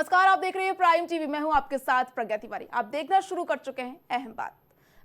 नमस्कार, आप देख रहे हैं प्राइम टीवी। मैं हूं आपके साथ प्रज्ञा तिवारी। आप देखना शुरू कर चुके हैं अहम बात।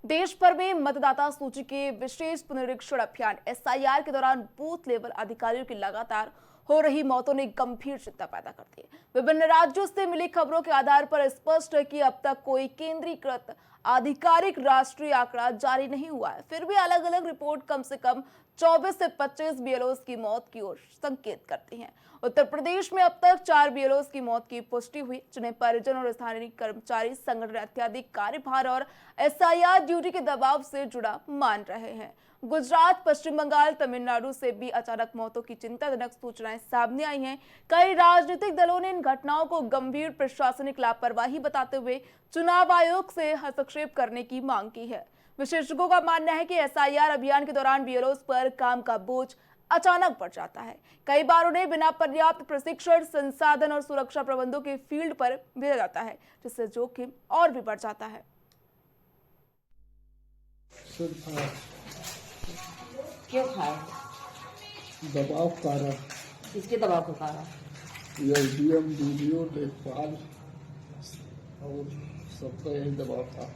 देश भर में मतदाता सूची के विशेष पुनरीक्षण अभियान एसआईआर के दौरान बूथ लेवल अधिकारियों की लगातार हो रही मौतों ने गंभीर चिंता पैदा करती है। विभिन्न राज्यों से मिली खबरों के आधार पर स्पष्ट है कि अब तक कोई केंद्रीकृत आधिकारिक राष्ट्रीय आंकड़ा जारी नहीं हुआ है। फिर भी अलग अलग रिपोर्ट कम से कम 24 से 25 बीएलओस की मौत की ओर संकेत करती हैं। उत्तर प्रदेश में अब तक 4 बीएलओस की मौत की पुष्टि हुई, जिन्हें परिजन और स्थानीय कर्मचारी संगठन अत्यधिक कार्यभार और एसआईआर ड्यूटी के दबाव से जुड़ा मान रहे हैं। गुजरात, पश्चिम बंगाल, तमिलनाडु से भी अचानक मौतों की चिंताजनक सूचनाएं सामने आई हैं। कई राजनीतिक दलों ने इन घटनाओं को गंभीर प्रशासनिक लापरवाही बताते हुए चुनाव आयोग से हस्तक्षेप करने की मांग की है। विशेषज्ञों का मानना है कि एसआईआर अभियान के दौरान बीएलओस पर काम का बोझ अचानक बढ़ जाता है। कई बार उन्हें बिना पर्याप्त प्रशिक्षण, संसाधन और सुरक्षा प्रबंधों के फील्ड पर भेजा जाता है, जिससे जोखिम और भी बढ़ जाता है। क्यों खाए? दबाव कारण। किसके दबाव के कारण? एसडीएम, डीडीओ, लेखपाल और सबका यही दबाव था।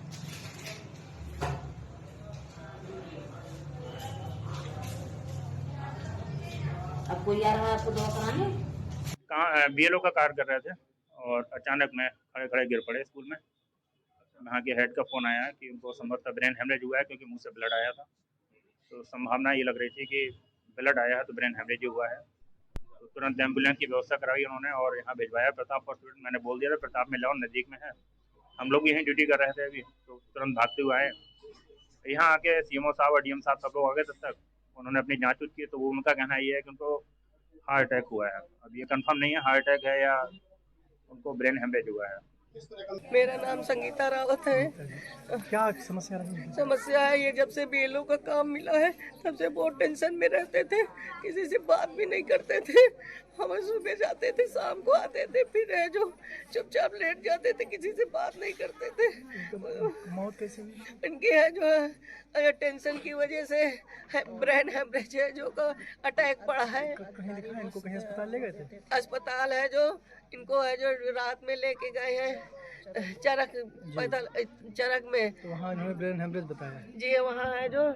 अब कोई आ रहा है आपको दवा कराने? कहाँ बीएलओ का कार्य कर रहे थे और अचानक में खड़े खड़े गिर पड़े स्कूल में। वहाँ के हेड का फ़ोन आया कि उनको संभवतः ब्रेन हेमरेज हुआ है, क्योंकि मुंह से ब्लड आया था। तो संभावना ये लग रही थी कि ब्लड आया है तो ब्रेन हेमरेज हुआ है। तो तुरंत एम्बुलेंस की व्यवस्था कराई उन्होंने और यहाँ भिजवाया प्रताप हॉस्पिटल। मैंने बोल दिया था प्रताप में लाओ, नज़दीक में है। हम लोग यहीं ड्यूटी कर रहे थे अभी, तो तुरंत भागते हुए आए। यहाँ आके सीएमओ साहब और डीएम साहब सब लोग आ गए। तब तक उन्होंने अपनी जाँच की, तो वो उनका कहना ये है कि उनको हार्ट अटैक हुआ है। अब ये कंफर्म नहीं है हार्ट अटैक है या उनको ब्रेन हेमरेज हुआ है। मेरा नाम संगीता रावत है। क्या समस्या रही है? समस्या है ये, जब से बीएलओ का काम मिला है तब से बहुत टेंशन में रहते थे, किसी से बात भी नहीं करते थे। हम सुबह जाते थे, शाम को आते थे, फिर है जो चुपचाप लेट जाते थे, किसी से बात नहीं करते थे। मौत कैसे हुई? इनकी है जो है टेंशन की वजह से ब्रेन हेमरेज है, जो का अटैक पड़ा है। कहीं दिखा है इनको? कहीं अस्पताल ले गए थे? अस्पताल है जो इनको है जो रात में लेके गए हैं चरक चरक में। तो वहाँ इन्होंने ब्रेन हेमरेज बताया? जी वहाँ है जो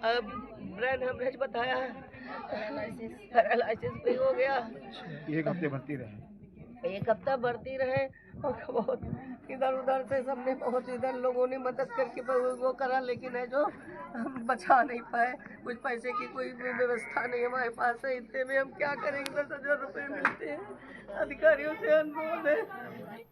ब्रेन हेमरेज बताया, पैरालिसिस भी हो गया। एक हफ्ते भर्ती रहे? एक हफ्ता भर्ती रहे और बहुत इधर उधर से सबने बहुत इधर लोगों ने मदद करके वो करा, लेकिन है जो हम बचा नहीं पाए। कुछ पैसे की कोई भी व्यवस्था नहीं हमारे पास है, इतने में हम क्या करेंगे? 10,000 रुपये मिलते हैं, अधिकारियों से अनुरोध है।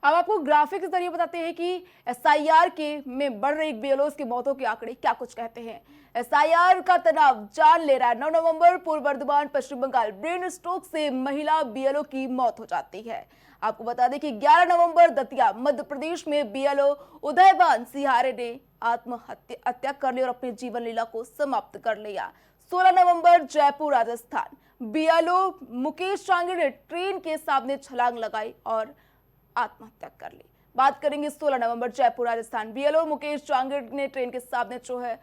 अब आपको ग्राफिक के जरिए बताते हैं कि एसआईआर के में बढ़ रही बीएलओस की मौतों के आंकड़े क्या कुछ कहते हैं। एसआईआर का तनाव जान ले रहा है। 9 नवंबर पूर्व बर्धमान, पश्चिम बंगाल, ब्रेन स्ट्रोक से महिला बीएलओ की मौत हो जाती है। आपको बता दें कि 11 नवंबर दतिया, मध्य प्रदेश में बीएलओ उदयबान सिहारे ने आत्महत्या कर ली और अपनी जीवन लीला को समाप्त कर लिया। 16 नवंबर जयपुर, राजस्थान, बीएलओ मुकेश चांगे ने ट्रेन के सामने छलांग लगाई और आत्महत्या कर ली। बात करेंगे 16 नवंबर जयपुर, राजस्थान, बीएलओ मुकेश चांगे ने ट्रेन के सामने जो है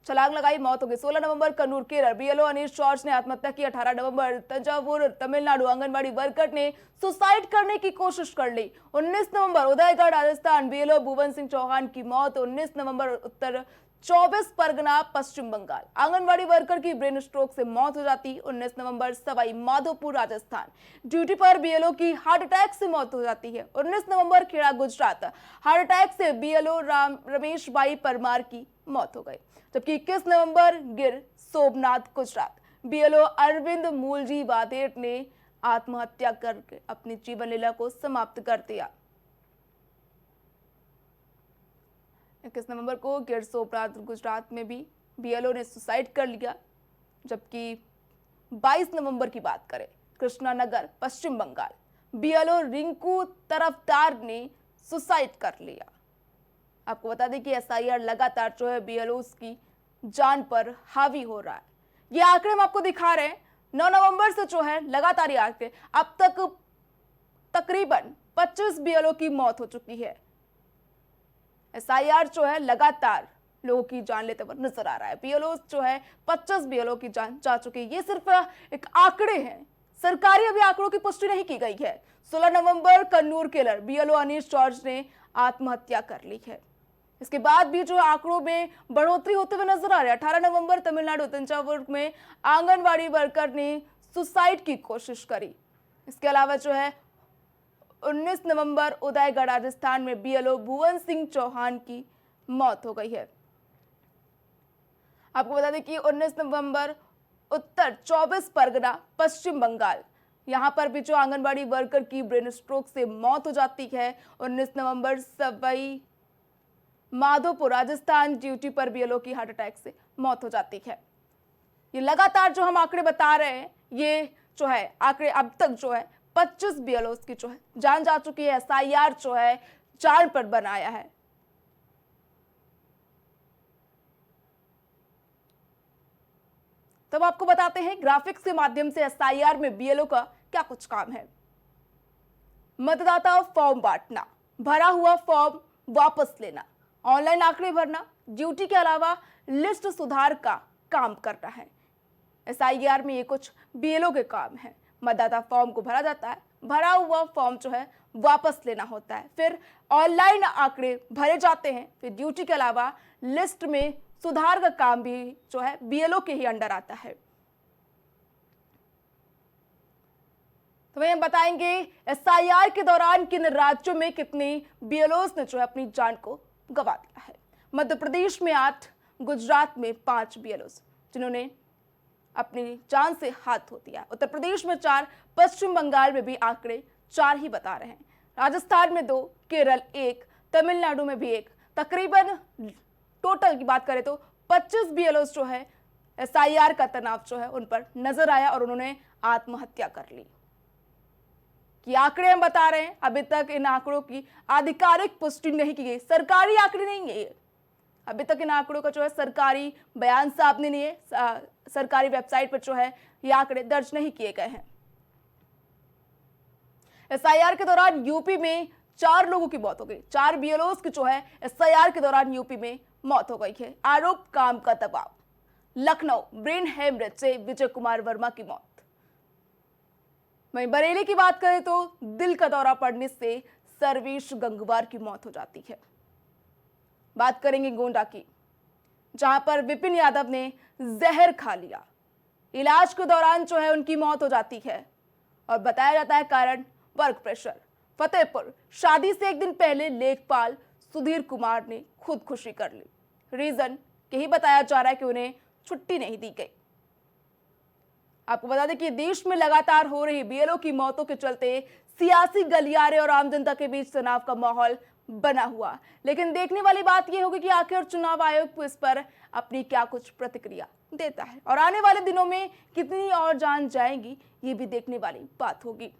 छलांग लगाई, मौत हो गई। 16 नवंबर कन्नूर, केरल, बीएलओ अनीश जॉर्ज ने आत्महत्या की। 18 नवंबर तंजावुर, तमिलनाडु, आंगनबाड़ी वर्कर ने सुसाइड करने की कोशिश कर ली। 19 नवंबर उदयगढ़, राजस्थान, बीएलओ भुवन सिंह चौहान की मौत। 19 नवंबर उत्तर 24 परगना, पश्चिम बंगाल, आंगनबाड़ी वर्कर की ब्रेन स्ट्रोक से मौत हो जाती। 19 नवंबर सवाई माधोपुर, राजस्थान, ड्यूटी पर बीएलओ की हार्ट अटैक से मौत हो जाती है। 19 नवंबर खेड़ा, गुजरात, हार्ट अटैक से बीएलओ रमेश भाई परमार की मौत हो गई। जबकि 21 नवंबर गिर सोमनाथ, गुजरात, बीएलओ अरविंद मूलजी वादेर ने आत्महत्या करके अपनी जीवन लीला को समाप्त कर दिया। 21 नवंबर को गिर सोमनाथ, गुजरात में भी बीएलओ ने सुसाइड कर लिया। जबकि 22 नवंबर की बात करें, कृष्णानगर, पश्चिम बंगाल, बीएलओ रिंकू तरफदार ने सुसाइड कर लिया। आपको बता दें कि एसआईआर लगातार जो है बीएलओस की जान पर हावी हो रहा है। ये आंकड़े हम आपको दिखा रहे हैं। 9 नवंबर से जो है लगातार ये आंकड़े, अब तक तकरीबन 25 बीएलओ की मौत हो चुकी है। एसआईआर जो है लगातार लोगों की जान लेते हुए नजर आ रहा है। बीएलओ जो है 25 बीएलओ की जान जा चुकी है। ये सिर्फ एक आंकड़े हैं, सरकारी अभी आंकड़ों की पुष्टि नहीं की गई है। 16 नवंबर कन्नूर किलर बीएलओ अनीश जॉर्ज ने आत्महत्या कर ली है। इसके बाद भी जो आंकड़ों में बढ़ोतरी होते हुए नजर आ रहा है। 18 नवंबर तमिलनाडु तंजावुर में आंगनवाड़ी वर्कर ने सुसाइड की कोशिश करी। इसके अलावा जो है 19 नवंबर उदयगढ़ राजस्थान में बीएलओ भुवन सिंह चौहान की मौत हो गई है। आपको बता दें कि 19 नवंबर उत्तर 24 परगना पश्चिम बंगाल, यहां पर भी जो आंगनबाड़ी वर्कर की ब्रेन स्ट्रोक से मौत हो जाती है। 19 नवंबर सवाई माधोपुर राजस्थान ड्यूटी पर बीएलओ की हार्ट अटैक से मौत हो जाती है। ये लगातार जो हम आंकड़े बता रहे हैं, ये जो है आंकड़े अब तक जो है 25 बीएलओ की जो है जान जा चुकी है। एसआईआर जो है जान पर बनाया है। तब आपको बताते हैं ग्राफिक्स के माध्यम से एसआईआर में बीएलओ का क्या कुछ काम है। मतदाता फॉर्म बांटना, भरा हुआ फॉर्म वापस लेना, ऑनलाइन आंकड़े भरना, ड्यूटी के अलावा लिस्ट सुधार का काम करना है। एसआईआर में ये कुछ बीएलओ के काम है। मतदाता फॉर्म को भरा जाता है, भरा हुआ फॉर्म जो है वापस लेना होता है, फिर ऑनलाइन आंकड़े भरे जाते हैं, फिर ड्यूटी के अलावा लिस्ट में सुधार का काम भी जो है बीएलओ के ही अंडर आता है। तो वही हम बताएंगे एसआईआर के दौरान किन राज्यों में कितने बीएलओस ने जो है अपनी जान को गंवा दिया है। मध्य प्रदेश में 8, गुजरात में 5 बीएलओस जिन्होंने अपनी जान से हाथ धो दिया। उत्तर प्रदेश में 4, पश्चिम बंगाल में भी आंकड़े 4 ही बता रहे हैं। राजस्थान में 2, केरल 1, तमिलनाडु में भी 1, तकरीबन टोटल की बात करें तो 25 बीएलओस जो है एसआईआर का तनाव जो है उन पर नजर आया और उन्होंने आत्महत्या कर ली। कि आंकड़े हम बता रहे हैं, अभी तक इन आंकड़ों की आधिकारिक पुष्टि नहीं की गई, सरकारी आंकड़े नहीं है ये। अभी तक इन आंकड़ों का जो है सरकारी बयान सामने नहीं है, सरकारी वेबसाइट पर जो है ये आंकड़े दर्ज नहीं किए गए हैं। एसआईआर के दौरान यूपी में 4 लोगों की मौत हो गई। 4 बीएलओस की जो है एसआईआर के दौरान यूपी में मौत हो गई है। आरोप काम का दबाव। लखनऊ ब्रेन हेमरेज से विजय कुमार वर्मा की मौत। वहीं बरेली की बात करें तो दिल का दौरा पड़ने से सर्वेश गंगवार की मौत हो जाती है। बात करेंगे गोंडा की, जहां पर विपिन यादव ने जहर खा लिया। इलाज के दौरान जो है उनकी मौत हो जाती है और बताया जाता है कारण वर्क प्रेशर। फतेहपुर शादी से एक दिन पहले लेखपाल सुधीर कुमार ने खुदकुशी कर ली। रीजन यही बताया जा रहा है कि उन्हें छुट्टी नहीं दी गई। आपको बता दें कि देश में लगातार हो रही बीएलओ की मौतों के चलते सियासी गलियारे और आम जनता के बीच तनाव का माहौल बना हुआ। लेकिन देखने वाली बात यह होगी कि आखिर चुनाव आयोग इस पर अपनी क्या कुछ प्रतिक्रिया देता है और आने वाले दिनों में कितनी और जान जाएंगी, ये भी देखने वाली बात होगी।